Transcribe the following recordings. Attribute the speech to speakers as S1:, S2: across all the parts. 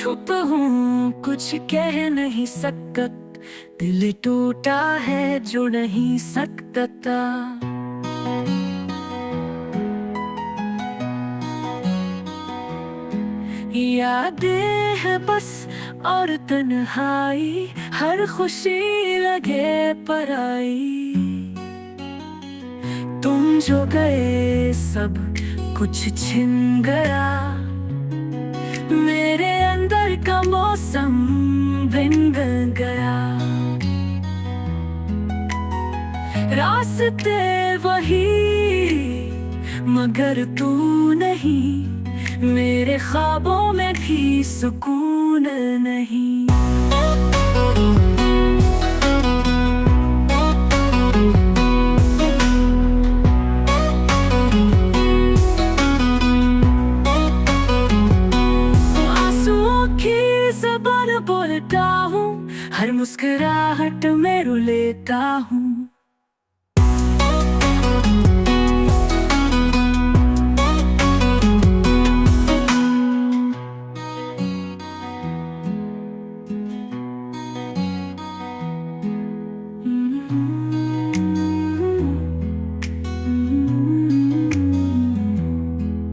S1: चुप हूँ कुछ कह नहीं सकता, दिल टूटा है जो नहीं सकता। यादें है बस और तन्हाई, हर खुशी लगे पराई। तुम जो गए सब कुछ छिन गया, मेरे अंदर का मौसम बिन गया। रास्ते वही मगर तू नहीं, मेरे ख्वाबों में भी सुकून नहीं। आंसुओं की ज़बान बोलता हूँ, हर मुस्कुराहट में रो लेता हूँ।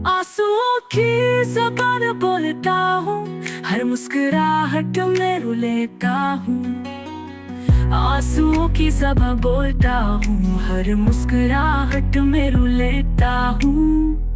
S1: आंसुओं की ज़बान बोलता हूँ, हर मुस्कुराहट में रो लेता हूँ। आंसुओं की ज़बान बोलता हूँ, हर मुस्कुराहट में रो लेता हूँ।